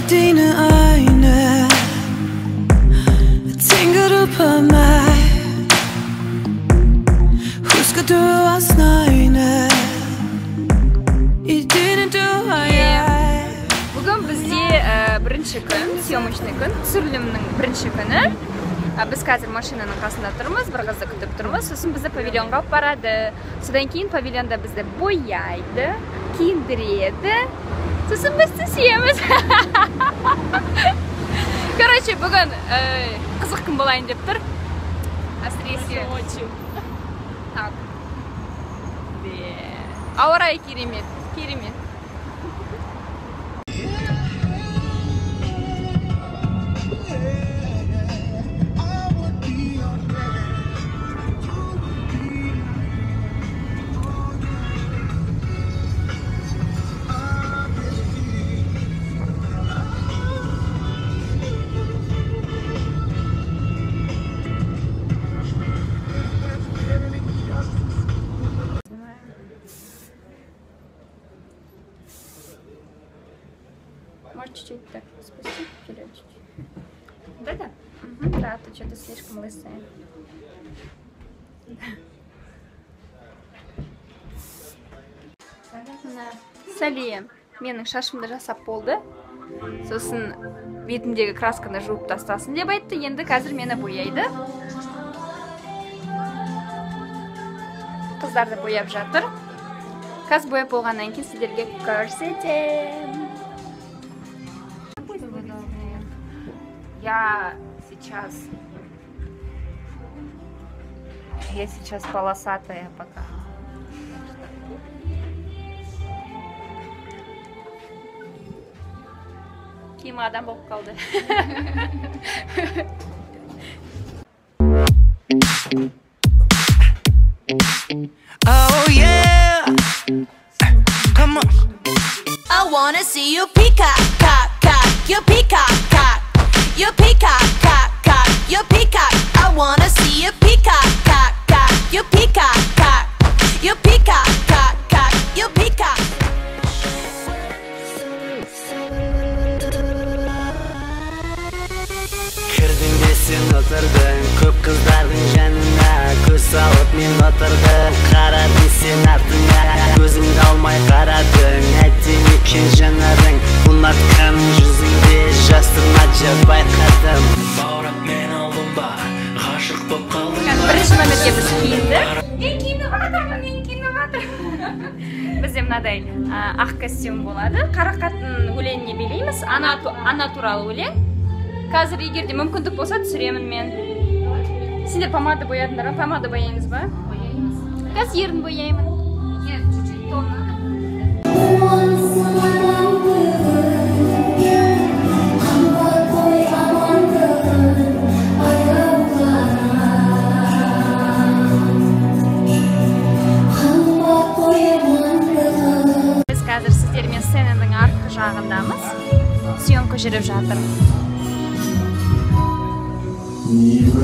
dine øjne, tænker du på mig? Husker du os nøgne i dine du og jeg? Bugün bizde birinchi kun, съемочный kun, түсірілімнің birinchi kuni. Biz қазір машинаның қасында тұрмыз, бір қызды күтіп тұрмыз. Сосын бізді павильонға алып барады. Содан кейін павильонда бізді бояйды, киіндіреді. Сосын біз түсеміз. Короче, бүгін қызық күн болайын деп тұр. Әсіресе так. Ауа райы керемет, керемет. Может, чуть-чуть так спустить, вперед чуть-чуть. Вот это? Угу, да, ты что-то слишком лысая. Сәлем. Менің шашымды жасап болды. Сосын бетімдегі красканы жуып тастасын деп айтты. Енді қазір мені бояйды. Қыздарды бояп жатыр. Қазір бояп болғаннан кейін сіздерге көрсетем. Я сейчас полосатая пока. Киім адам болып қалды. Oh yeah, come on. I wanna see you peacock, cock, cock, you peacock, cock, you peacock, cock, cock, you peacock. I wanna see you peacock, cock, cock, you peacock, cock, you peacock, cock, cock, you peacock. Kirdim desin oturdun, köp kızlardın janına. Көз салып мен отырдым, қара десен артыңа. Көзіңді алмай қарадың, әттең екен жанарың. Ұнатқан жүзіңде жасырма жас байқадым. Баурап мен алдым ба, ғашық боп қалдым ба. Бірінші номерге біз киінді. Мен киініп жатырмын. Бізде мынадай ақ костюм болады. Қарақаттың өлеңіне билейміз. Ана туралы өлең. Қазір егерде мүмкіндік болса түсіремін мен. Сендер помада боядыңдар ма? Помада бояймыз ба? Бояймыз. Қазір ерін бояймын. Нет, чуть-чуть тонна. Біз қазір сіздермен сценаның артқы жағындамыз. Съемка жүріп жатыр. Even